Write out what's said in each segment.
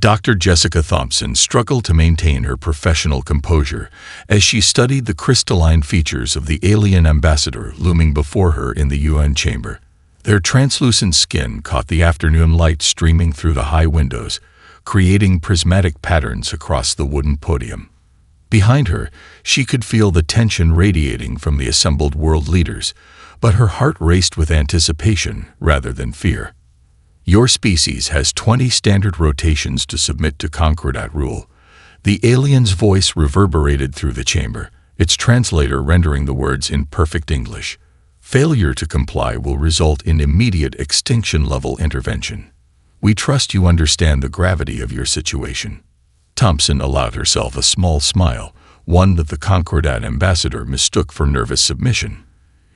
Dr. Jessica Thompson struggled to maintain her professional composure as she studied the crystalline features of the alien ambassador looming before her in the UN chamber. Their translucent skin caught the afternoon light streaming through the high windows, creating prismatic patterns across the wooden podium. Behind her, she could feel the tension radiating from the assembled world leaders, but her heart raced with anticipation rather than fear. Your species has 20 standard rotations to submit to Concordat rule. The alien's voice reverberated through the chamber, its translator rendering the words in perfect English. Failure to comply will result in immediate extinction-level intervention. We trust you understand the gravity of your situation. Thompson allowed herself a small smile, one that the Concordat ambassador mistook for nervous submission.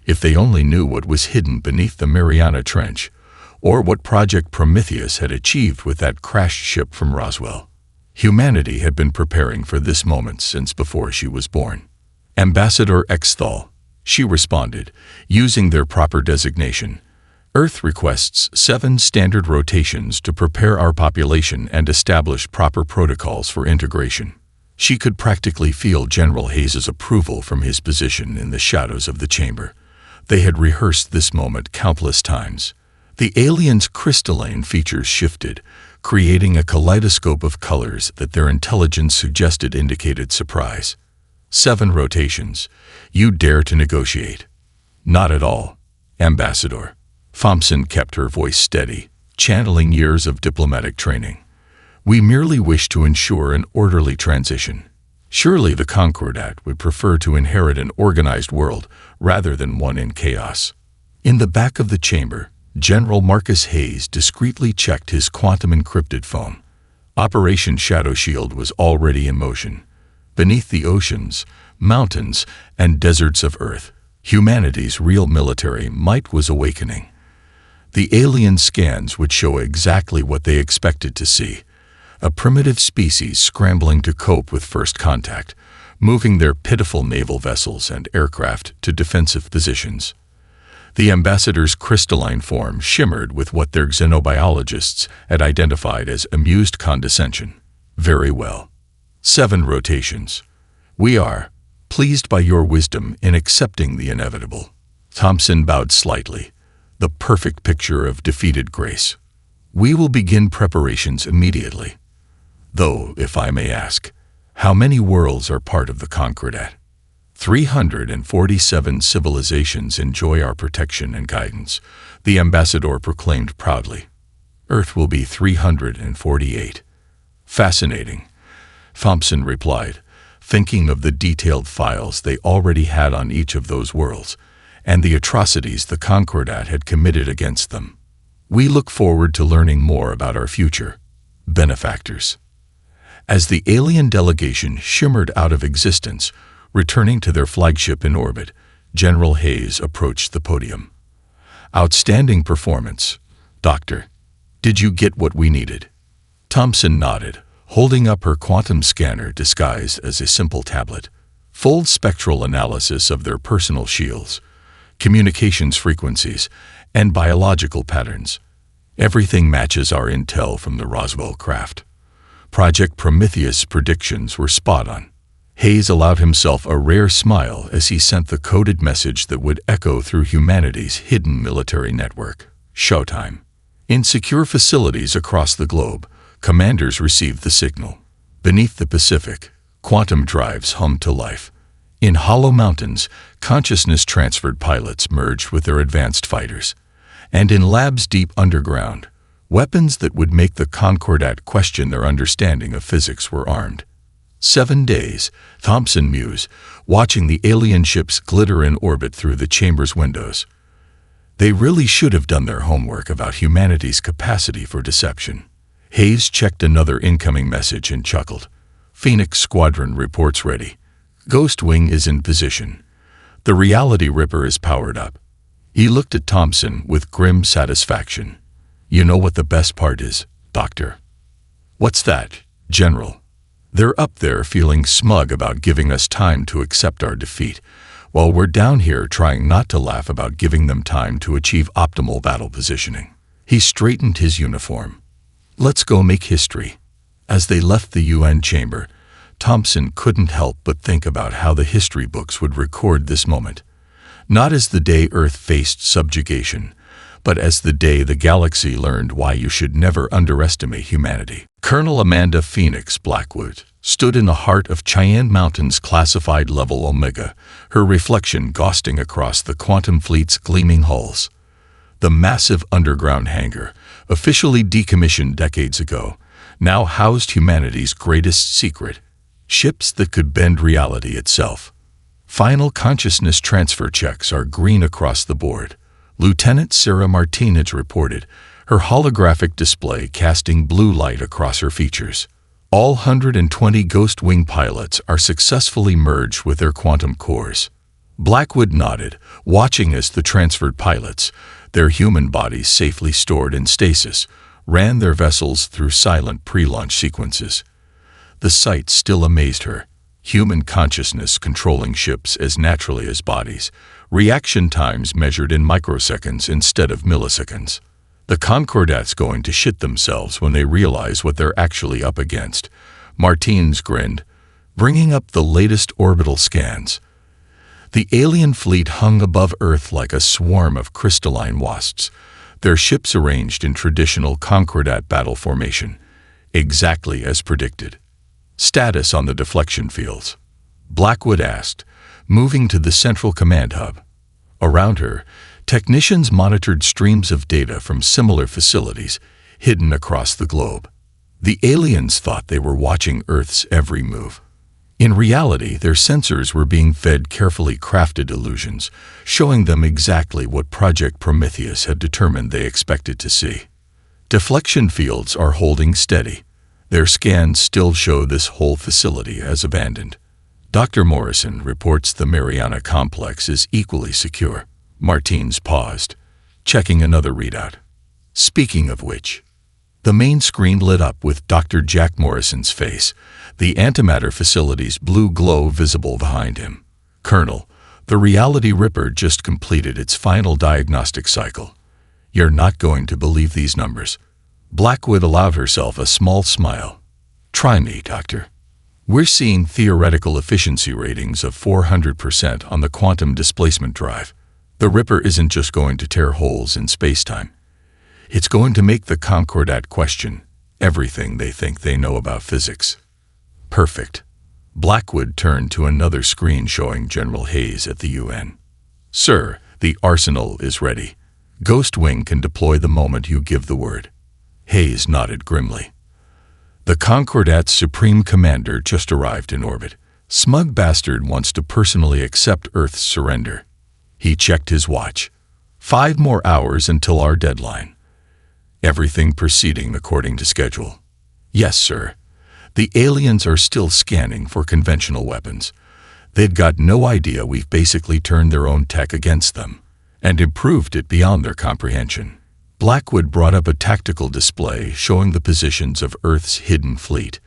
If they only knew what was hidden beneath the Mariana Trench, or what Project Prometheus had achieved with that crashed ship from Roswell. Humanity had been preparing for this moment since before she was born. Ambassador Exthal, she responded, using their proper designation. Earth requests 7 standard rotations to prepare our population and establish proper protocols for integration. She could practically feel General Hayes's approval from his position in the shadows of the chamber. They had rehearsed this moment countless times. The alien's crystalline features shifted, creating a kaleidoscope of colors that their intelligence suggested indicated surprise. 7 rotations. You dare to negotiate? Not at all, Ambassador. Thompson kept her voice steady, channeling years of diplomatic training. We merely wish to ensure an orderly transition. Surely the Concordat would prefer to inherit an organized world rather than one in chaos. In the back of the chamber, General Marcus Hayes discreetly checked his quantum-encrypted phone. Operation Shadow Shield was already in motion. Beneath the oceans, mountains, and deserts of Earth, humanity's real military might was awakening. The alien scans would show exactly what they expected to see: a primitive species scrambling to cope with first contact, moving their pitiful naval vessels and aircraft to defensive positions. The ambassador's crystalline form shimmered with what their xenobiologists had identified as amused condescension. Very well. 7 rotations. We are pleased by your wisdom in accepting the inevitable. Thompson bowed slightly, the perfect picture of defeated grace. We will begin preparations immediately. Though, if I may ask, how many worlds are part of the Concordat? 347 civilizations enjoy our protection and guidance, the ambassador proclaimed proudly. Earth will be 348. Fascinating, Thompson replied, thinking of the detailed files they already had on each of those worlds, and the atrocities the Concordat had committed against them. We look forward to learning more about our future benefactors. As the alien delegation shimmered out of existence, returning to their flagship in orbit, General Hayes approached the podium. Outstanding performance, Doctor. Did you get what we needed? Thompson nodded, holding up her quantum scanner disguised as a simple tablet. Full spectral analysis of their personal shields, communications frequencies, and biological patterns. Everything matches our intel from the Roswell craft. Project Prometheus predictions were spot on. Hayes allowed himself a rare smile as he sent the coded message that would echo through humanity's hidden military network. Showtime. In secure facilities across the globe, commanders received the signal. Beneath the Pacific, quantum drives hummed to life. In hollow mountains, consciousness-transferred pilots merged with their advanced fighters. And in labs deep underground, weapons that would make the Concordat question their understanding of physics were armed. 7 days, Thompson mused, watching the alien ships glitter in orbit through the chamber's windows. They really should have done their homework about humanity's capacity for deception. Hayes checked another incoming message and chuckled. Phoenix Squadron reports ready. Ghost Wing is in position. The Reality Ripper is powered up. He looked at Thompson with grim satisfaction. You know what the best part is, Doctor? What's that, General? They're up there feeling smug about giving us time to accept our defeat, while we're down here trying not to laugh about giving them time to achieve optimal battle positioning. He straightened his uniform. Let's go make history. As they left the UN chamber, Thompson couldn't help but think about how the history books would record this moment. Not as the day Earth faced subjugation, but as the day the galaxy learned why you should never underestimate humanity. Colonel Amanda Phoenix Blackwood stood in the heart of Cheyenne Mountain's classified level Omega, her reflection ghosting across the Quantum Fleet's gleaming hulls. The massive underground hangar, officially decommissioned decades ago, now housed humanity's greatest secret, ships that could bend reality itself. Final consciousness transfer checks are green across the board. Lieutenant Sarah Martinez reported, her holographic display casting blue light across her features. All 120 Ghost Wing pilots are successfully merged with their quantum cores. Blackwood nodded, watching as the transferred pilots, their human bodies safely stored in stasis, ran their vessels through silent pre-launch sequences. The sight still amazed her. Human consciousness controlling ships as naturally as bodies, reaction times measured in microseconds instead of milliseconds. The Concordat's going to shit themselves when they realize what they're actually up against. Martinez grinned, bringing up the latest orbital scans. The alien fleet hung above Earth like a swarm of crystalline wasps, their ships arranged in traditional Concordat battle formation, exactly as predicted. Status on the deflection fields, Blackwood asked, moving to the central command hub. Around her, technicians monitored streams of data from similar facilities hidden across the globe. The aliens thought they were watching Earth's every move. In reality, their sensors were being fed carefully crafted illusions, showing them exactly what Project Prometheus had determined they expected to see. Deflection fields are holding steady. Their scans still show this whole facility as abandoned. Dr. Morrison reports the Mariana complex is equally secure. Martinez paused, checking another readout. Speaking of which, the main screen lit up with Dr. Jack Morrison's face, the antimatter facility's blue glow visible behind him. Colonel, the Reality Ripper just completed its final diagnostic cycle. You're not going to believe these numbers. Blackwood allowed herself a small smile. Try me, Doctor. We're seeing theoretical efficiency ratings of 400% on the quantum displacement drive. The Ripper isn't just going to tear holes in space-time. It's going to make the Concordat question everything they think they know about physics. Perfect. Blackwood turned to another screen showing General Hayes at the UN. Sir, the arsenal is ready. Ghost Wing can deploy the moment you give the word. Hayes nodded grimly. The Concordat's Supreme Commander just arrived in orbit. Smug bastard wants to personally accept Earth's surrender. He checked his watch. 5 more hours until our deadline. Everything proceeding according to schedule. Yes, sir. The aliens are still scanning for conventional weapons. They've got no idea we've basically turned their own tech against them and improved it beyond their comprehension. Blackwood brought up a tactical display showing the positions of Earth's hidden fleet.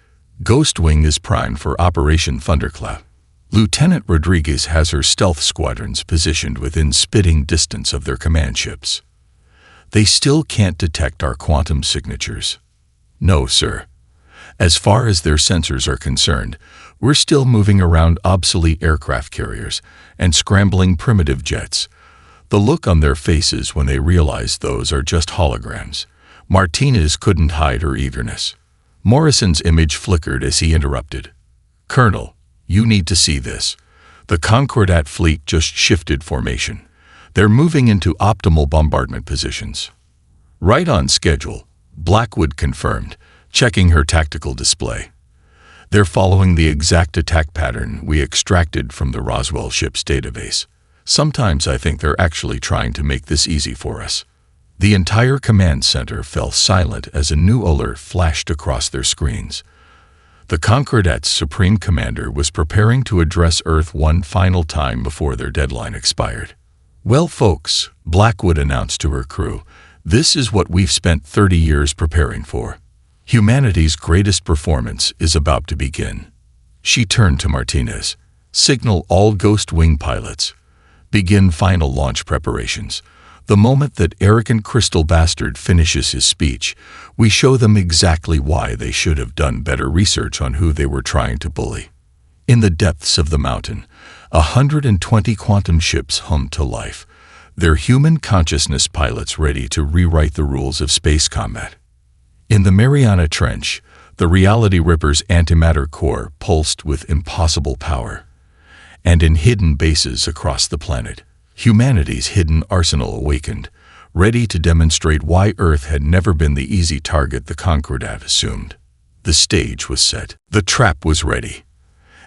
Ghost Wing is primed for Operation Thunderclap. Lieutenant Rodriguez has her stealth squadrons positioned within spitting distance of their command ships. They still can't detect our quantum signatures. No, sir. As far as their sensors are concerned, we're still moving around obsolete aircraft carriers and scrambling primitive jets. The look on their faces when they realize those are just holograms. Martinez couldn't hide her eagerness. Morrison's image flickered as he interrupted. Colonel, you need to see this. The Concordat fleet just shifted formation. They're moving into optimal bombardment positions. Right on schedule, Blackwood confirmed, checking her tactical display. They're following the exact attack pattern we extracted from the Roswell ship's database. Sometimes I think they're actually trying to make this easy for us. The entire command center fell silent as a new alert flashed across their screens. The Concordat's Supreme Commander was preparing to address Earth one final time before their deadline expired. Well, folks, Blackwood announced to her crew, this is what we've spent 30 years preparing for. Humanity's greatest performance is about to begin. She turned to Martinez. Signal all Ghost Wing pilots. Begin final launch preparations. The moment that arrogant crystal bastard finishes his speech, we show them exactly why they should have done better research on who they were trying to bully. In the depths of the mountain, 120 quantum ships hummed to life, their human consciousness pilots ready to rewrite the rules of space combat. In the Mariana Trench, the Reality Ripper's antimatter core pulsed with impossible power. And in hidden bases across the planet, humanity's hidden arsenal awakened, ready to demonstrate why Earth had never been the easy target the Concordat assumed. The stage was set. The trap was ready.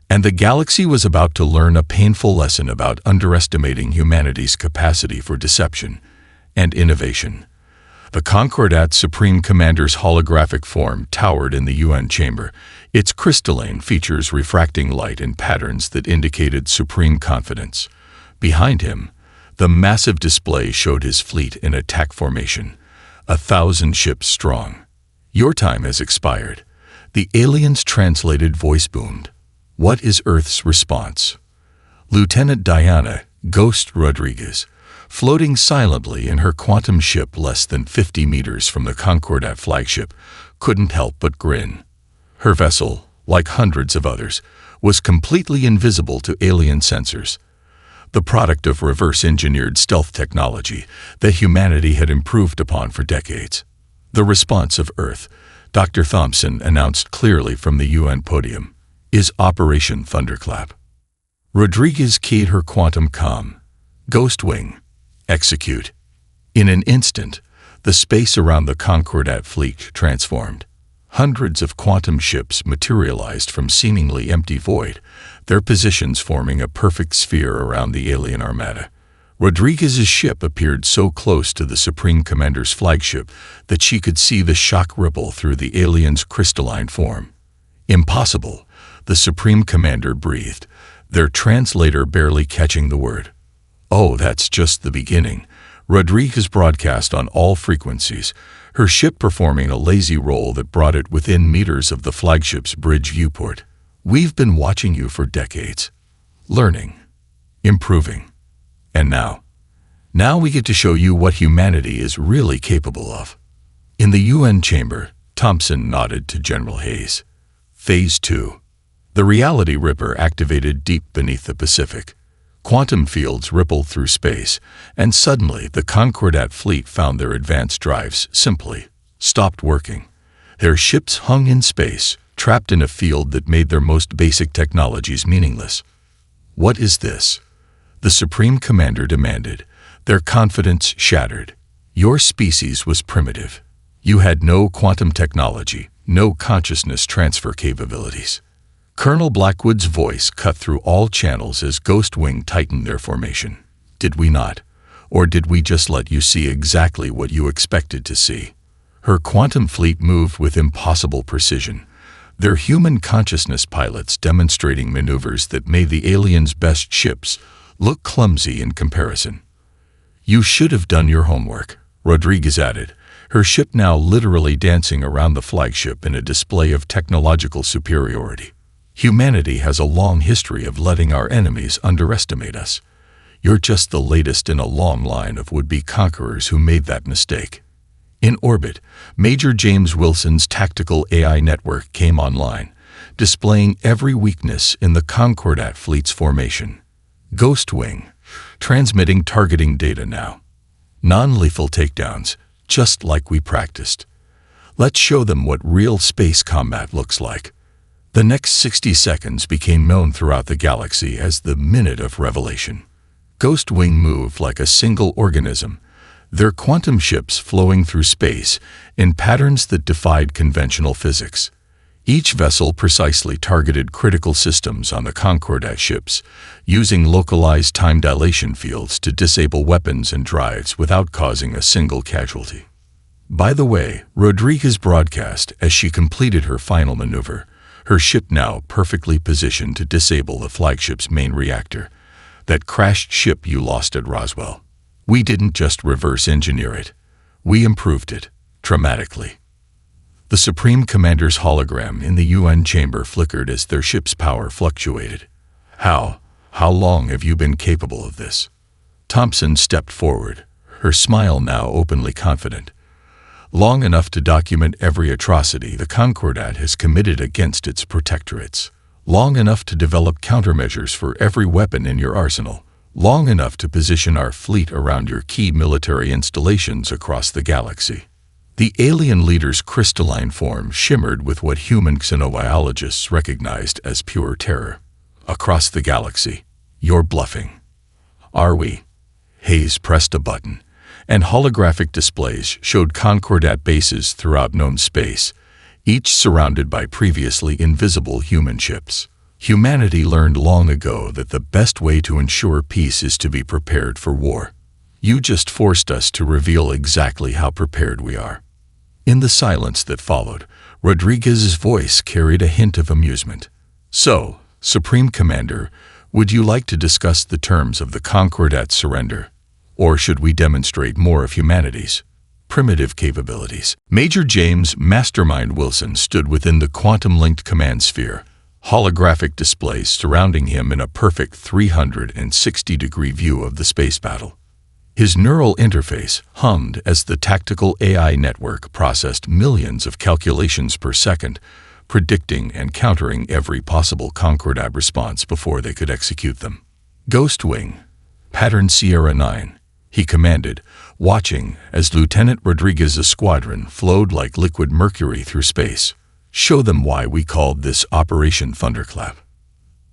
And the galaxy was about to learn a painful lesson about underestimating humanity's capacity for deception and innovation. The Concordat's Supreme Commander's holographic form towered in the UN chamber, its crystalline features refracting light in patterns that indicated supreme confidence. Behind him, the massive display showed his fleet in attack formation, 1,000 ships strong. "Your time has expired." The alien's translated voice boomed. "What is Earth's response?" Lieutenant Diana, Ghost Rodriguez, floating silently in her quantum ship less than 50 meters from the Concordat flagship, couldn't help but grin. Her vessel, like hundreds of others, was completely invisible to alien sensors, the product of reverse-engineered stealth technology that humanity had improved upon for decades. The response of Earth, Dr. Thompson announced clearly from the UN podium, is Operation Thunderclap. Rodriguez keyed her quantum comm. Ghostwing. Execute. In an instant, the space around the Concordat fleet transformed. Hundreds of quantum ships materialized from seemingly empty void, their positions forming a perfect sphere around the alien armada. Rodriguez's ship appeared so close to the Supreme Commander's flagship that she could see the shock ripple through the alien's crystalline form. "Impossible," the Supreme Commander breathed, their translator barely catching the word. "Oh, that's just the beginning." Rodriguez broadcast on all frequencies, her ship performing a lazy roll that brought it within meters of the flagship's bridge viewport. "We've been watching you for decades. Learning. Improving. And now we get to show you what humanity is really capable of." In the UN chamber, Thompson nodded to General Hayes. Phase 2. The Reality Ripper activated deep beneath the Pacific. Quantum fields rippled through space, and suddenly the Concordat fleet found their advanced drives simply stopped working. Their ships hung in space, trapped in a field that made their most basic technologies meaningless. "What is this?" the Supreme Commander demanded, their confidence shattered. "Your species was primitive. You had no quantum technology, no consciousness transfer capabilities." Colonel Blackwood's voice cut through all channels as Ghostwing tightened their formation. "Did we not? Or did we just let you see exactly what you expected to see?" Her quantum fleet moved with impossible precision, their human consciousness pilots demonstrating maneuvers that made the aliens' best ships look clumsy in comparison. "You should have done your homework," Rodriguez added, her ship now literally dancing around the flagship in a display of technological superiority. "Humanity has a long history of letting our enemies underestimate us. You're just the latest in a long line of would-be conquerors who made that mistake." In orbit, Major James Wilson's tactical AI network came online, displaying every weakness in the Concordat fleet's formation. Ghostwing, transmitting targeting data now. Non-lethal takedowns, just like we practiced. Let's show them what real space combat looks like. The next 60 seconds became known throughout the galaxy as the Minute of Revelation. Ghostwing moved like a single organism, their quantum ships flowing through space in patterns that defied conventional physics. Each vessel precisely targeted critical systems on the Concordat ships, using localized time dilation fields to disable weapons and drives without causing a single casualty. By the way, Rodriguez broadcast as she completed her final maneuver, her ship now perfectly positioned to disable the flagship's main reactor, that crashed ship you lost at Roswell. "We didn't just reverse engineer it. We improved it, dramatically." The Supreme Commander's hologram in the UN chamber flickered as their ship's power fluctuated. How long have you been capable of this?" Thompson stepped forward, her smile now openly confident. Long enough to document every atrocity the Concordat has committed against its protectorates. Long enough to develop countermeasures for every weapon in your arsenal. Long enough to position our fleet around your key military installations across the galaxy. The alien leader's crystalline form shimmered with what human xenobiologists recognized as pure terror. Across the galaxy, you're bluffing. Are we? Hayes pressed a button, and holographic displays showed Concordat bases throughout known space, each surrounded by previously invisible human ships. Humanity learned long ago that the best way to ensure peace is to be prepared for war. You just forced us to reveal exactly how prepared we are. In the silence that followed, Rodriguez's voice carried a hint of amusement. So, Supreme Commander, would you like to discuss the terms of the Concordat's surrender? Or should we demonstrate more of humanity's primitive capabilities? Major James Mastermind Wilson stood within the quantum-linked command sphere, holographic displays surrounding him in a perfect 360-degree view of the space battle. His neural interface hummed as the tactical AI network processed millions of calculations per second, predicting and countering every possible Concordat response before they could execute them. Ghost Wing, Pattern Sierra 9, he commanded, watching as Lieutenant Rodriguez's squadron flowed like liquid mercury through space. Show them why we called this Operation Thunderclap.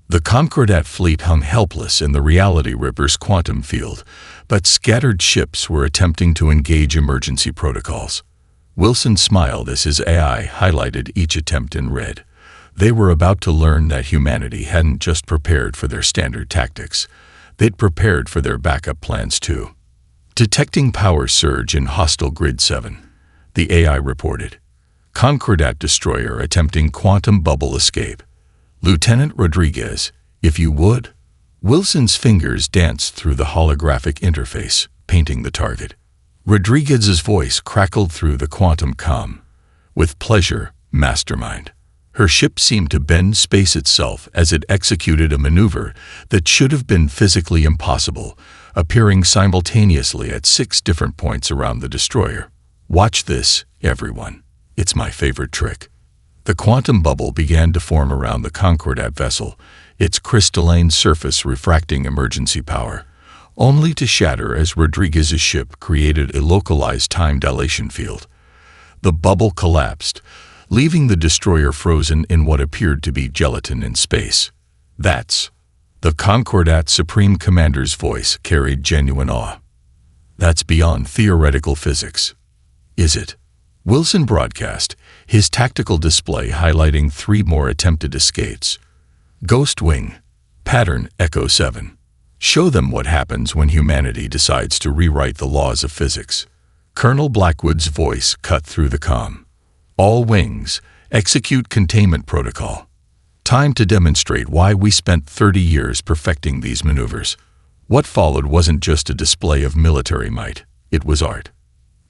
The Concordat fleet hung helpless in the Reality Ripper's quantum field, but scattered ships were attempting to engage emergency protocols. Wilson smiled as his AI highlighted each attempt in red. They were about to learn that humanity hadn't just prepared for their standard tactics. They'd prepared for their backup plans too. Detecting power surge in hostile Grid 7, the AI reported. Concordat destroyer attempting quantum bubble escape. Lieutenant Rodriguez, if you would. Wilson's fingers danced through the holographic interface, painting the target. Rodriguez's voice crackled through the quantum comm. With pleasure, Mastermind. Her ship seemed to bend space itself as it executed a maneuver that should have been physically impossible, appearing simultaneously at 6 different points around the destroyer. Watch this, everyone. It's my favorite trick. The quantum bubble began to form around the Concordat vessel, its crystalline surface refracting emergency power, only to shatter as Rodriguez's ship created a localized time dilation field. The bubble collapsed, leaving the destroyer frozen in what appeared to be gelatin in space. That's the Concordat Supreme Commander's voice carried genuine awe. That's beyond theoretical physics. Is it? Wilson broadcast, his tactical display highlighting 3 more attempted escapes. Ghost Wing, Pattern Echo 7. Show them what happens when humanity decides to rewrite the laws of physics. Colonel Blackwood's voice cut through the comm. All wings, execute containment protocol. Time to demonstrate why we spent 30 years perfecting these maneuvers. What followed wasn't just a display of military might, it was art.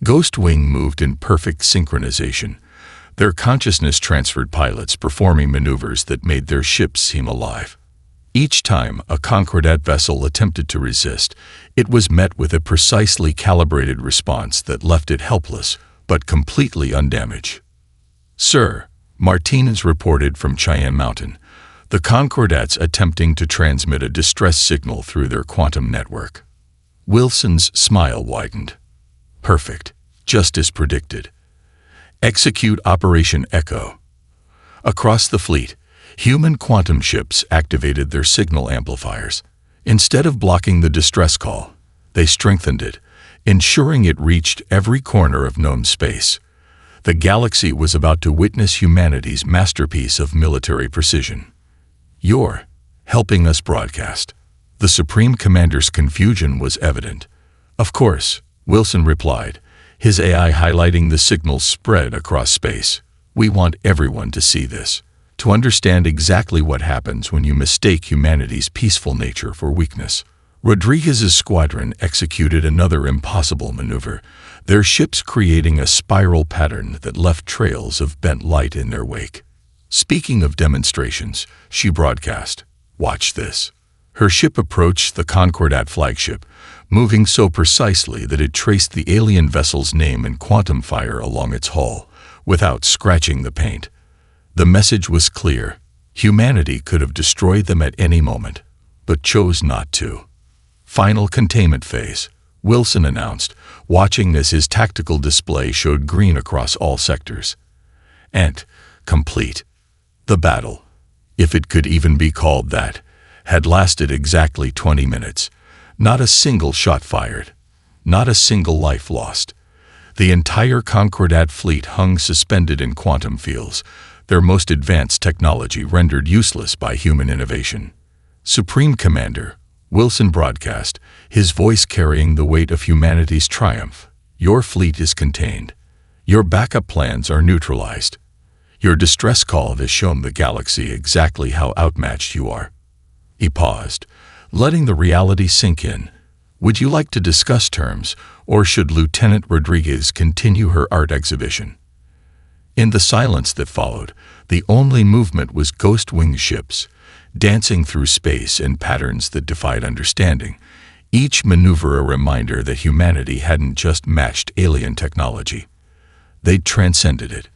Ghost Wing moved in perfect synchronization, their consciousness-transferred pilots performing maneuvers that made their ships seem alive. Each time a Concordat vessel attempted to resist, it was met with a precisely calibrated response that left it helpless, but completely undamaged. Sir, Martinez reported from Cheyenne Mountain, the Concordats attempting to transmit a distress signal through their quantum network. Wilson's smile widened. Perfect, just as predicted. Execute Operation Echo. Across the fleet, human quantum ships activated their signal amplifiers. Instead of blocking the distress call, they strengthened it, ensuring it reached every corner of known space. The galaxy was about to witness humanity's masterpiece of military precision. You're helping us broadcast. The Supreme Commander's confusion was evident. Of course, Wilson replied, his AI highlighting the signals spread across space. We want everyone to see this, to understand exactly what happens when you mistake humanity's peaceful nature for weakness. Rodriguez's squadron executed another impossible maneuver, their ships creating a spiral pattern that left trails of bent light in their wake. Speaking of demonstrations, she broadcast, watch this. Her ship approached the Concordat flagship, moving so precisely that it traced the alien vessel's name in quantum fire along its hull, without scratching the paint. The message was clear. Humanity could have destroyed them at any moment, but chose not to. Final containment phase, Wilson announced, watching as his tactical display showed green across all sectors. And complete. The battle, if it could even be called that, had lasted exactly 20 minutes. Not a single shot fired. Not a single life lost. The entire Concordat fleet hung suspended in quantum fields, their most advanced technology rendered useless by human innovation. Supreme Commander, Wilson broadcast, his voice carrying the weight of humanity's triumph. Your fleet is contained. Your backup plans are neutralized. Your distress call has shown the galaxy exactly how outmatched you are. He paused, letting the reality sink in. Would you like to discuss terms, or should Lieutenant Rodriguez continue her art exhibition? In the silence that followed, the only movement was ghost-winged ships, dancing through space in patterns that defied understanding, each maneuver a reminder that humanity hadn't just matched alien technology. They'd transcended it.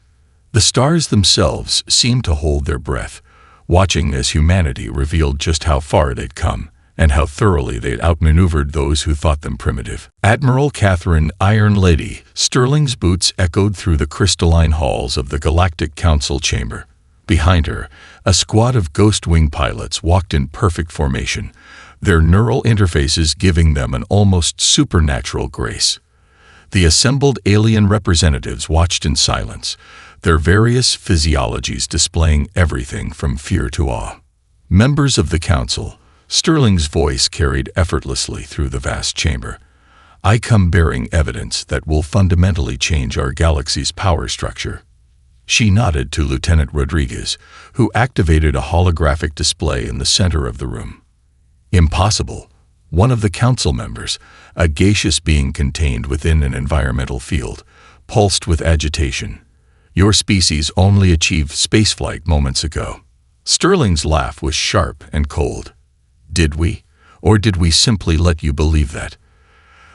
The stars themselves seemed to hold their breath, watching as humanity revealed just how far they'd come, and how thoroughly they'd outmaneuvered those who thought them primitive. Admiral Catherine Iron Lady Sterling's boots echoed through the crystalline halls of the Galactic Council chamber. Behind her, a squad of ghost-wing pilots walked in perfect formation, their neural interfaces giving them an almost supernatural grace. The assembled alien representatives watched in silence, their various physiologies displaying everything from fear to awe. Members of the Council, Sterling's voice carried effortlessly through the vast chamber. I come bearing evidence that will fundamentally change our galaxy's power structure. She nodded to Lieutenant Rodriguez, who activated a holographic display in the center of the room. Impossible. One of the council members, a gaseous being contained within an environmental field, pulsed with agitation. Your species only achieved spaceflight moments ago. Sterling's laugh was sharp and cold. Did we? Or did we simply let you believe that?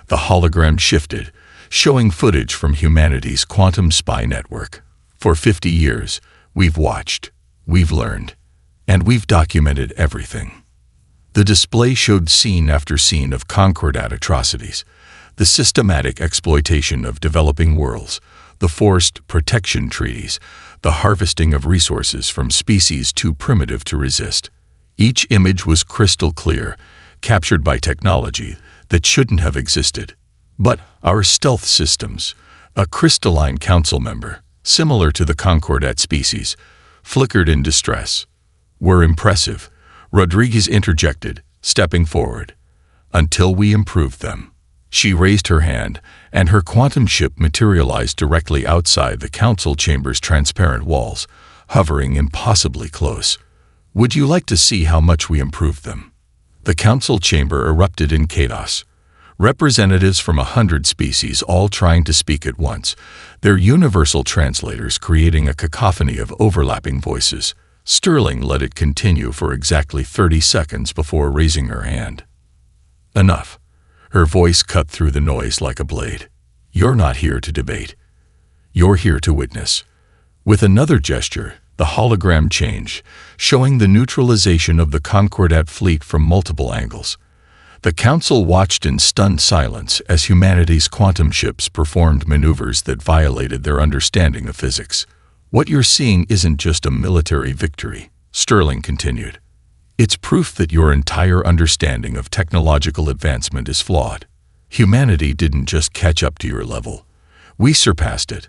The hologram shifted, showing footage from humanity's quantum spy network. For 50 years, we've watched, we've learned, and we've documented everything. The display showed scene after scene of Concordat atrocities, the systematic exploitation of developing worlds, the forced protection treaties, the harvesting of resources from species too primitive to resist. Each image was crystal clear, captured by technology that shouldn't have existed. But our stealth systems, a crystalline council member, similar to the Concordat species, flickered in distress. Were impressive, Rodriguez interjected, stepping forward. Until we improved them. She raised her hand, and her quantum ship materialized directly outside the council chamber's transparent walls, hovering impossibly close. Would you like to see how much we improved them? The council chamber erupted in chaos. Representatives from 100 species all trying to speak at once, their universal translators creating a cacophony of overlapping voices. Sterling let it continue for exactly 30 seconds before raising her hand. Enough. Her voice cut through the noise like a blade. You're not here to debate. You're here to witness. With another gesture, the hologram changed, showing the neutralization of the Concordat fleet from multiple angles. The Council watched in stunned silence as humanity's quantum ships performed maneuvers that violated their understanding of physics. What you're seeing isn't just a military victory, Sterling continued. It's proof that your entire understanding of technological advancement is flawed. Humanity didn't just catch up to your level. We surpassed it,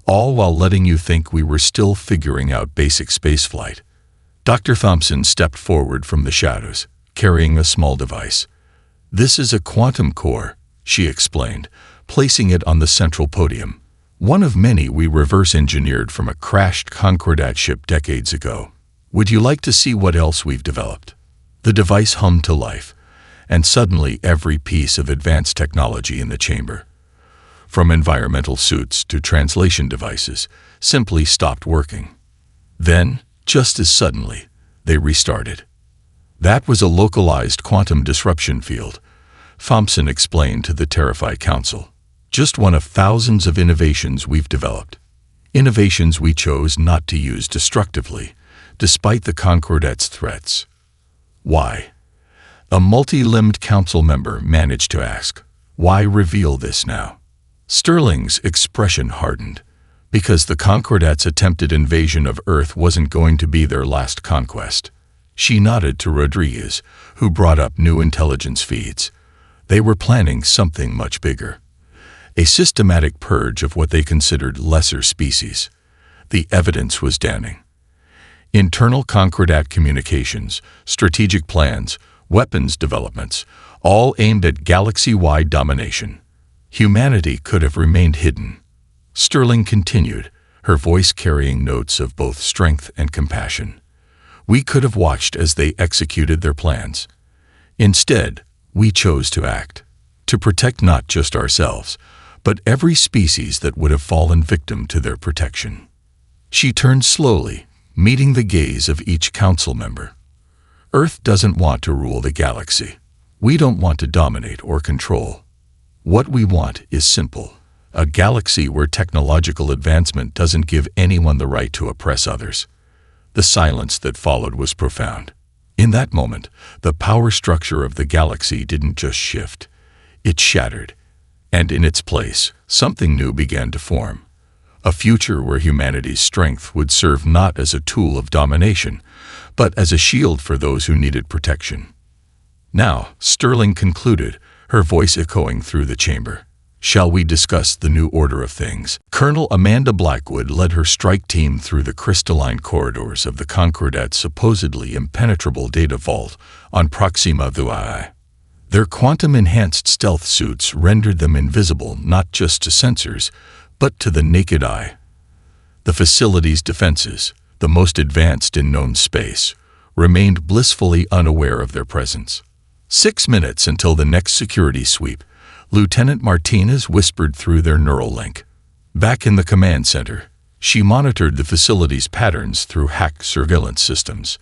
all while letting you think we were still figuring out basic spaceflight. Dr. Thompson stepped forward from the shadows, carrying a small device. This is a quantum core, she explained, placing it on the central podium. One of many we reverse-engineered from a crashed Concordat ship decades ago. Would you like to see what else we've developed? The device hummed to life, and suddenly every piece of advanced technology in the chamber, from environmental suits to translation devices, simply stopped working. Then, just as suddenly, they restarted. That was a localized quantum disruption field, Thompson explained to the terrified council. Just one of thousands of innovations we've developed. Innovations we chose not to use destructively, despite the Concordat's threats. Why? A multi-limbed council member managed to ask. Why reveal this now? Sterling's expression hardened. Because the Concordat's attempted invasion of Earth wasn't going to be their last conquest. She nodded to Rodriguez, who brought up new intelligence feeds. They were planning something much bigger. A systematic purge of what they considered lesser species. The evidence was damning. Internal Concordat communications, strategic plans, weapons developments, all aimed at galaxy-wide domination. Humanity could have remained hidden. Sterling continued, her voice carrying notes of both strength and compassion. We could have watched as they executed their plans. Instead, we chose to act, to protect not just ourselves, but every species that would have fallen victim to their protection. She turned slowly, meeting the gaze of each council member. Earth doesn't want to rule the galaxy. We don't want to dominate or control. What we want is simple. A galaxy where technological advancement doesn't give anyone the right to oppress others. The silence that followed was profound. In that moment, the power structure of the galaxy didn't just shift. It shattered. And in its place, something new began to form. A future where humanity's strength would serve not as a tool of domination, but as a shield for those who needed protection. Now, Sterling concluded, her voice echoing through the chamber. Shall we discuss the new order of things? Colonel Amanda Blackwood led her strike team through the crystalline corridors of the Concordat's supposedly impenetrable data vault on Proxima Thui. Their quantum-enhanced stealth suits rendered them invisible not just to sensors, but to the naked eye. The facility's defenses, the most advanced in known space, remained blissfully unaware of their presence. 6 minutes until the next security sweep, Lieutenant Martinez whispered through their neural link. Back in the command center, she monitored the facility's patterns through hacked surveillance systems.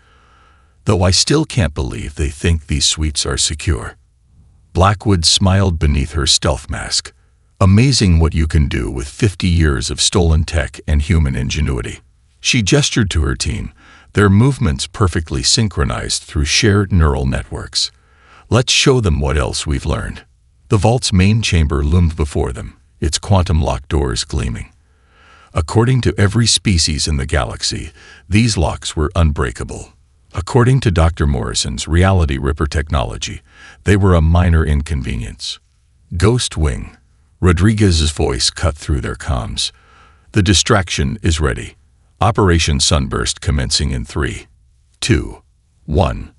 Though I still can't believe they think these suites are secure. Blackwood smiled beneath her stealth mask. Amazing what you can do with 50 years of stolen tech and human ingenuity. She gestured to her team, their movements perfectly synchronized through shared neural networks. Let's show them what else we've learned. The vault's main chamber loomed before them, its quantum lock doors gleaming. According to every species in the galaxy, these locks were unbreakable. According to Dr. Morrison's Reality Ripper technology, they were a minor inconvenience. Ghost Wing. Rodriguez's voice cut through their comms. The distraction is ready. Operation Sunburst commencing in 3, 2, 1.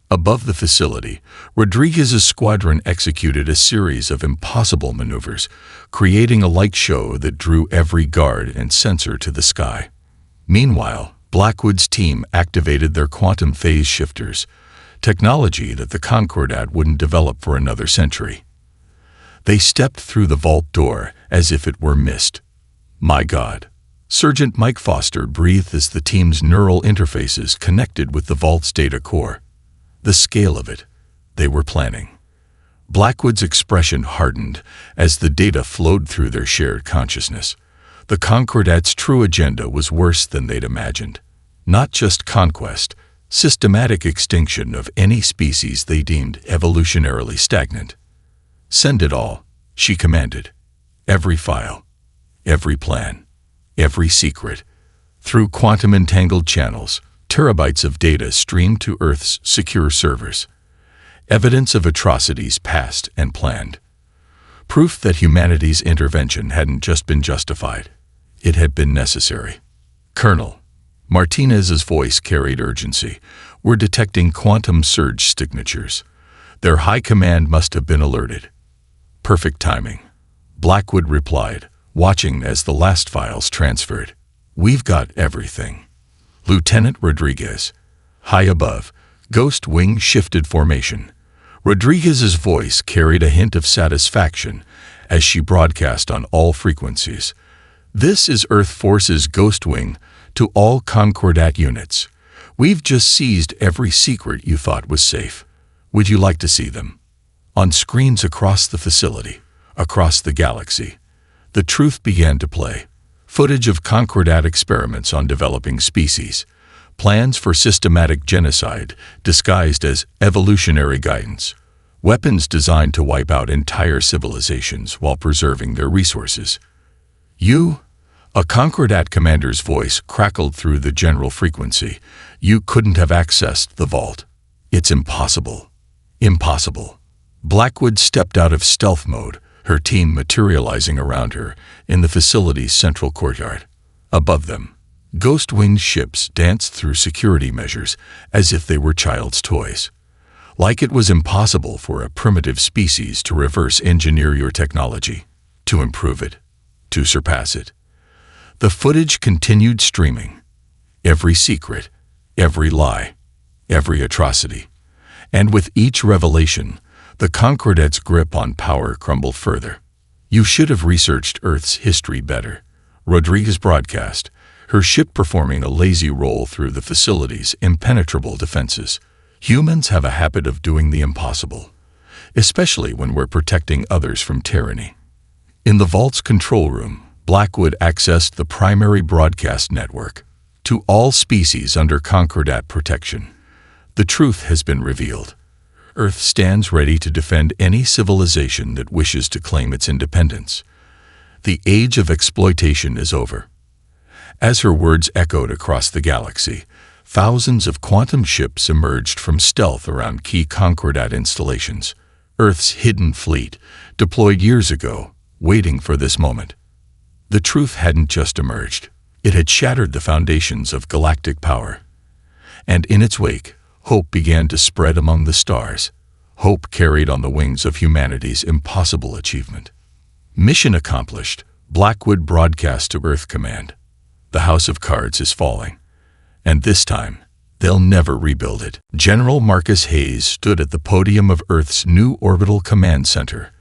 Above the facility, Rodriguez's squadron executed a series of impossible maneuvers, creating a light show that drew every guard and sensor to the sky. Meanwhile, Blackwood's team activated their quantum phase shifters, technology that the Concordat wouldn't develop for another century. They stepped through the vault door as if it were mist. My God. Sergeant Mike Foster breathed as the team's neural interfaces connected with the vault's data core. The scale of it, they were planning. Blackwood's expression hardened as the data flowed through their shared consciousness. The Concordat's true agenda was worse than they'd imagined. Not just conquest, systematic extinction of any species they deemed evolutionarily stagnant. Send it all, she commanded. Every file, every plan, every secret. Through quantum-entangled channels, terabytes of data streamed to Earth's secure servers. Evidence of atrocities past and planned. Proof that humanity's intervention hadn't just been justified. It had been necessary. Colonel. Martinez's voice carried urgency. We're detecting quantum surge signatures. Their high command must have been alerted. Perfect timing. Blackwood replied, watching as the last files transferred. We've got everything. Lieutenant Rodriguez. High above, Ghost Wing shifted formation. Rodriguez's voice carried a hint of satisfaction as she broadcast on all frequencies. This is Earth Force's Ghost Wing to all Concordat units. We've just seized every secret you thought was safe. Would you like to see them? On screens across the facility, across the galaxy, the truth began to play. Footage of Concordat experiments on developing species, plans for systematic genocide disguised as evolutionary guidance, weapons designed to wipe out entire civilizations while preserving their resources. A Concordat commander's voice crackled through the general frequency. You couldn't have accessed the vault. It's impossible. Impossible. Blackwood stepped out of stealth mode, her team materializing around her in the facility's central courtyard. Above them, ghost-winged ships danced through security measures as if they were child's toys. Like it was impossible for a primitive species to reverse engineer your technology, to improve it, to surpass it. The footage continued streaming. Every secret, every lie, every atrocity. And with each revelation, the Concordat's grip on power crumbled further. You should have researched Earth's history better. Rodriguez broadcast, her ship performing a lazy roll through the facility's impenetrable defenses. Humans have a habit of doing the impossible, especially when we're protecting others from tyranny. In the vault's control room, Blackwood accessed the primary broadcast network. To all species under Concordat protection, the truth has been revealed. Earth stands ready to defend any civilization that wishes to claim its independence. The age of exploitation is over. As her words echoed across the galaxy, thousands of quantum ships emerged from stealth around key Concordat installations. Earth's hidden fleet, deployed years ago, waiting for this moment. The truth hadn't just emerged. It had shattered the foundations of galactic power. And in its wake, hope began to spread among the stars. Hope carried on the wings of humanity's impossible achievement. Mission accomplished, Blackwood broadcast to Earth Command. The House of Cards is falling. And this time, they'll never rebuild it. General Marcus Hayes stood at the podium of Earth's new orbital command center,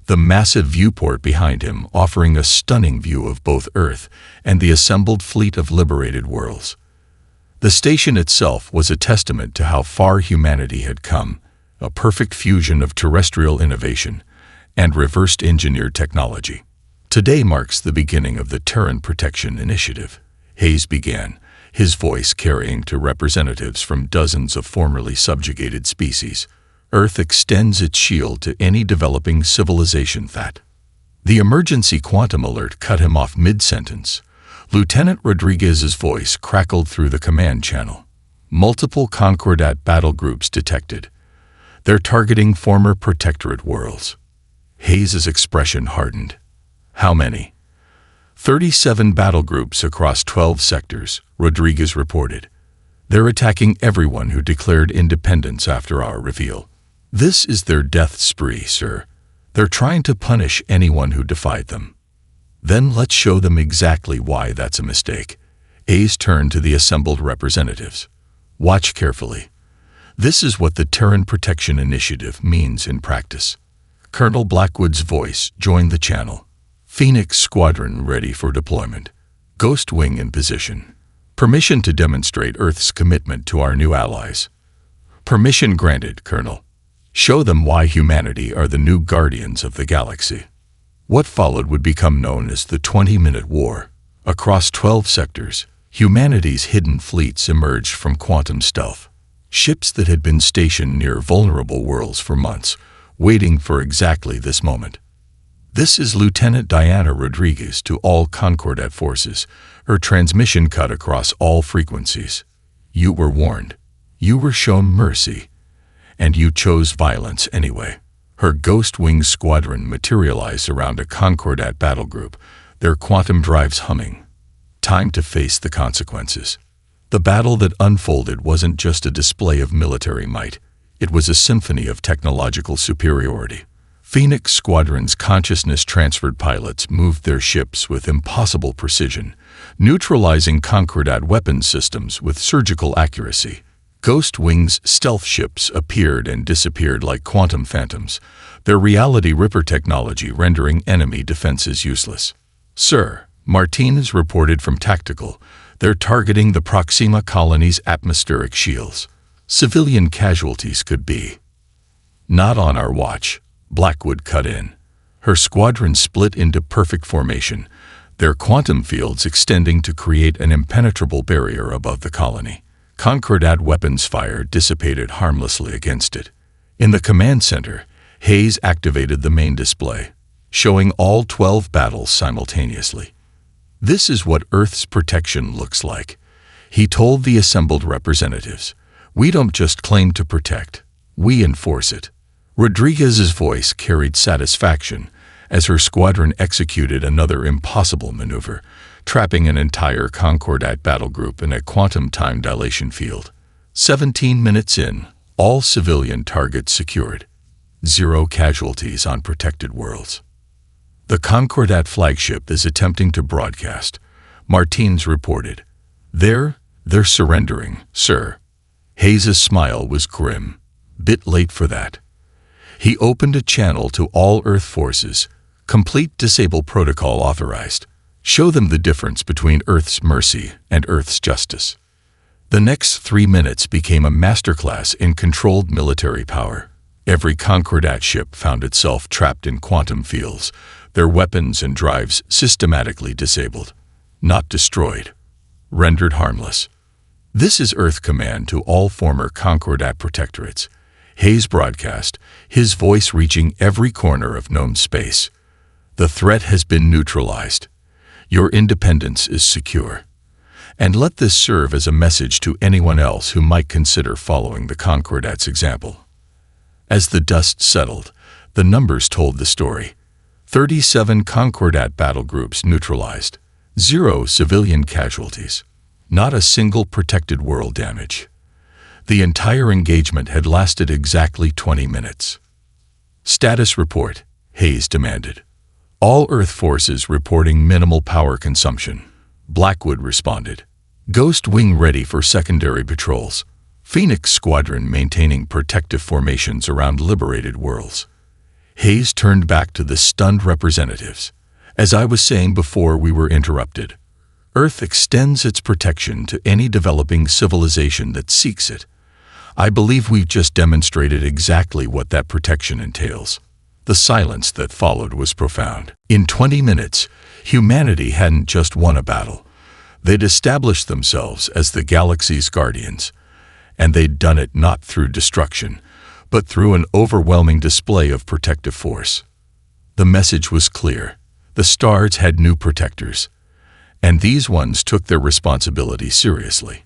the massive viewport behind him offering a stunning view of both Earth and the assembled fleet of liberated worlds. The station itself was a testament to how far humanity had come, a perfect fusion of terrestrial innovation and reversed engineered technology. Today marks the beginning of the Terran Protection Initiative, Hayes began, his voice carrying to representatives from dozens of formerly subjugated species. Earth extends its shield to any developing civilization that. The emergency quantum alert cut him off mid-sentence. Lieutenant Rodriguez's voice crackled through the command channel. Multiple Concordat battle groups detected. They're targeting former protectorate worlds. Hayes's expression hardened. How many? 37 battle groups across 12 sectors, Rodriguez reported. They're attacking everyone who declared independence after our reveal. This is their death spree, sir. They're trying to punish anyone who defied them. Then let's show them exactly why that's a mistake. Hayes turned to the assembled representatives. Watch carefully. This is what the Terran Protection Initiative means in practice. Colonel Blackwood's voice joined the channel. Phoenix Squadron ready for deployment. Ghost Wing in position. Permission to demonstrate Earth's commitment to our new allies. Permission granted, Colonel. Show them why humanity are the new guardians of the galaxy. What followed would become known as the 20-minute war. Across 12 sectors, humanity's hidden fleets emerged from quantum stealth. Ships that had been stationed near vulnerable worlds for months, waiting for exactly this moment. This is Lieutenant Diana Rodriguez to all Concordat forces, her transmission cut across all frequencies. You were warned. You were shown mercy. And you chose violence anyway. Her Ghost Wing squadron materialized around a Concordat battle group, their quantum drives humming. Time to face the consequences. The battle that unfolded wasn't just a display of military might. It was a symphony of technological superiority. Phoenix Squadron's consciousness-transferred pilots moved their ships with impossible precision, neutralizing Concordat weapons systems with surgical accuracy. Ghost Wing's stealth ships appeared and disappeared like quantum phantoms, their reality ripper technology rendering enemy defenses useless. Sir, Martinez reported from Tactical, They're targeting the Proxima colony's atmospheric shields. Civilian casualties could be. Not on our watch, Blackwood cut in. Her squadron split into perfect formation, their quantum fields extending to create an impenetrable barrier above the colony. Concordat weapons fire dissipated harmlessly against it. In the command center, Hayes activated the main display, showing all 12 battles simultaneously. This is what Earth's protection looks like, he told the assembled representatives. We don't just claim to protect, we enforce it. Rodriguez's voice carried satisfaction as her squadron executed another impossible maneuver, trapping an entire Concordat battle group in a quantum time dilation field. 17 minutes in, all civilian targets secured. 0 casualties on protected worlds. The Concordat flagship is attempting to broadcast, Martins reported. They're surrendering, sir. Hayes' smile was grim. Bit late for that. He opened a channel to all Earth forces. Complete disable protocol authorized. Show them the difference between Earth's mercy and Earth's justice. The next 3 minutes became a masterclass in controlled military power. Every Concordat ship found itself trapped in quantum fields, their weapons and drives systematically disabled. Not destroyed. Rendered harmless. This is Earth command to all former Concordat protectorates. Hayes broadcast, his voice reaching every corner of known space. The threat has been neutralized. Your independence is secure. And let this serve as a message to anyone else who might consider following the Concordat's example. As the dust settled, the numbers told the story. 37 Concordat battle groups neutralized. 0 civilian casualties. Not a single protected world damage. The entire engagement had lasted exactly 20 minutes. Status report, Hayes demanded. All Earth forces reporting minimal power consumption. Blackwood responded. Ghost Wing ready for secondary patrols. Phoenix Squadron maintaining protective formations around liberated worlds. Hayes turned back to the stunned representatives. As I was saying before we were interrupted, Earth extends its protection to any developing civilization that seeks it. I believe we've just demonstrated exactly what that protection entails. The silence that followed was profound. In 20 minutes, humanity hadn't just won a battle. They'd established themselves as the galaxy's guardians. And they'd done it not through destruction, but through an overwhelming display of protective force. The message was clear. The stars had new protectors. And these ones took their responsibility seriously.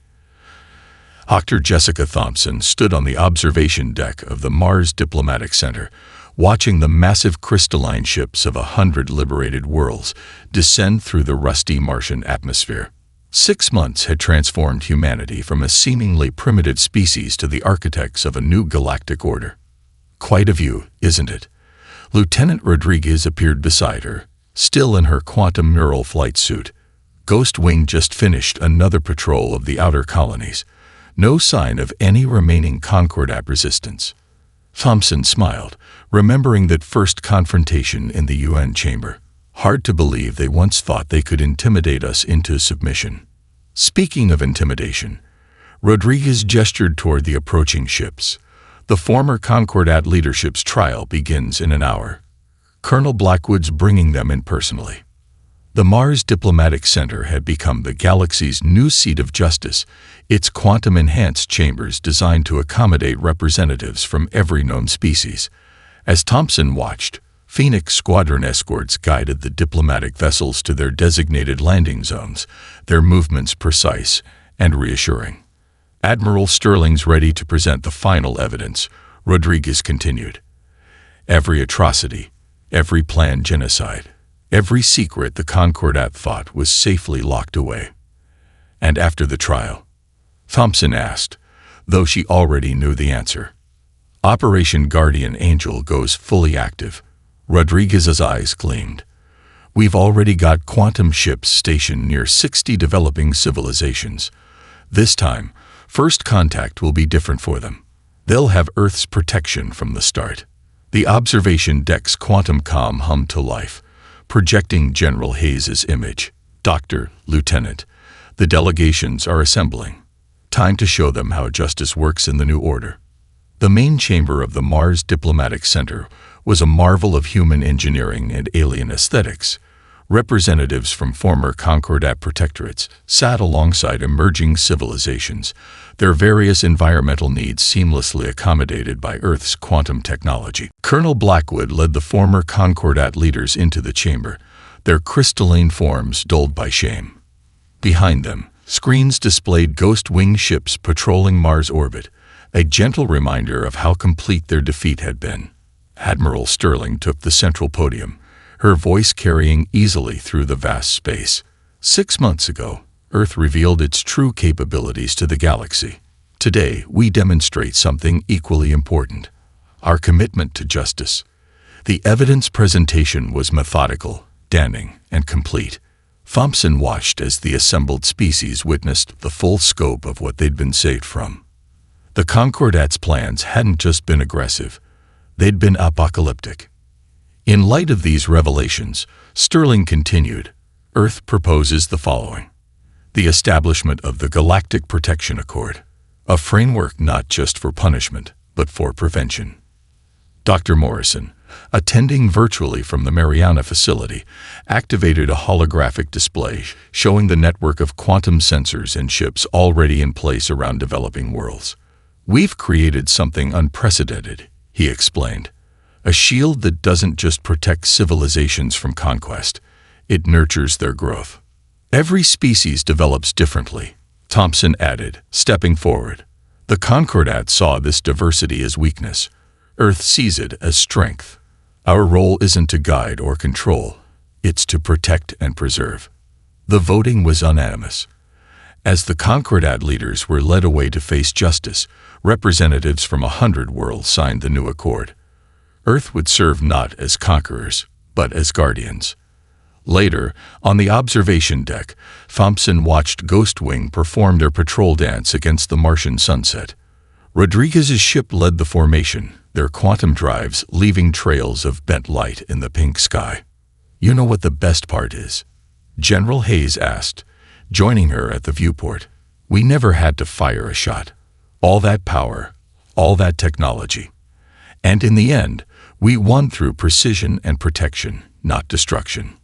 Dr. Jessica Thompson stood on the observation deck of the Mars Diplomatic Center, watching the massive crystalline ships of 100 liberated worlds descend through the rusty Martian atmosphere. 6 months had transformed humanity from a seemingly primitive species to the architects of a new galactic order. Quite a view, isn't it? Lieutenant Rodriguez appeared beside her, still in her quantum neural flight suit. Ghost Wing just finished another patrol of the outer colonies. No sign of any remaining Concordat resistance. Thompson smiled, remembering that first confrontation in the UN chamber. Hard to believe they once thought they could intimidate us into submission. Speaking of intimidation, Rodriguez gestured toward the approaching ships. The former Concordat leadership's trial begins in an hour. Colonel Blackwood's bringing them in personally. The Mars Diplomatic Center had become the galaxy's new seat of justice, its quantum-enhanced chambers designed to accommodate representatives from every known species. As Thompson watched, Phoenix Squadron escorts guided the diplomatic vessels to their designated landing zones, their movements precise and reassuring. Admiral Sterling's ready to present the final evidence, Rodriguez continued. Every atrocity, every planned genocide, every secret the Concordat thought was safely locked away. And after the trial? Thompson asked, though she already knew the answer. Operation Guardian Angel goes fully active. Rodriguez's eyes gleamed. We've already got quantum ships stationed near 60 developing civilizations. This time, first contact will be different for them. They'll have Earth's protection from the start. The observation deck's quantum comm hummed to life, projecting General Hayes's image. Doctor, Lieutenant, The delegations are assembling. Time to show them how justice works in the new order. The main chamber of the Mars Diplomatic Center was a marvel of human engineering and alien aesthetics. Representatives from former Concordat protectorates sat alongside emerging civilizations, their various environmental needs seamlessly accommodated by Earth's quantum technology. Colonel Blackwood led the former Concordat leaders into the chamber, their crystalline forms dulled by shame. Behind them, screens displayed ghost-wing ships patrolling Mars' orbit, a gentle reminder of how complete their defeat had been. Admiral Sterling took the central podium, her voice carrying easily through the vast space. 6 months ago, Earth revealed its true capabilities to the galaxy. Today, we demonstrate something equally important: our commitment to justice. The evidence presentation was methodical, damning, and complete. Thompson watched as the assembled species witnessed the full scope of what they'd been saved from. The Concordat's plans hadn't just been aggressive, they'd been apocalyptic. In light of these revelations, Sterling continued, Earth proposes the following: the establishment of the Galactic Protection Accord, a framework not just for punishment, but for prevention. Dr. Morrison, attending virtually from the Mariana facility, activated a holographic display showing the network of quantum sensors and ships already in place around developing worlds. We've created something unprecedented, he explained. A shield that doesn't just protect civilizations from conquest, it nurtures their growth. Every species develops differently, Thompson added, stepping forward. The Concordat saw this diversity as weakness. Earth sees it as strength. Our role isn't to guide or control, it's to protect and preserve. The voting was unanimous. As the Concordat leaders were led away to face justice, representatives from 100 worlds signed the new accord. Earth would serve not as conquerors, but as guardians. Later, on the observation deck, Thompson watched Ghostwing perform their patrol dance against the Martian sunset. Rodriguez's ship led the formation, their quantum drives leaving trails of bent light in the pink sky. You know what the best part is? General Hayes asked, joining her at the viewport. We never had to fire a shot. All that power, all that technology. And in the end, we won through precision and protection, not destruction.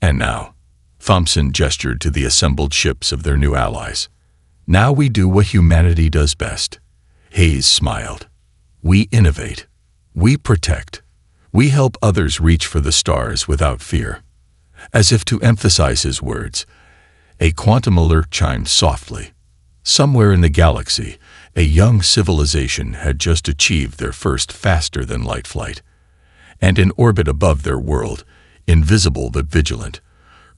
And now, Thompson gestured to the assembled ships of their new allies. Now we do what humanity does best. Hayes smiled. We innovate. We protect. We help others reach for the stars without fear. As if to emphasize his words, a quantum alert chimed softly. Somewhere in the galaxy, a young civilization had just achieved their first faster-than-light flight. And in orbit above their world, invisible but vigilant,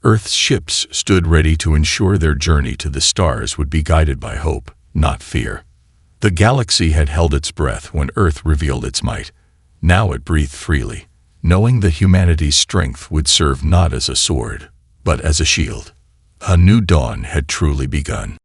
Earth's ships stood ready to ensure their journey to the stars would be guided by hope, not fear. The galaxy had held its breath when Earth revealed its might. Now it breathed freely, knowing that humanity's strength would serve not as a sword, but as a shield. A new dawn had truly begun.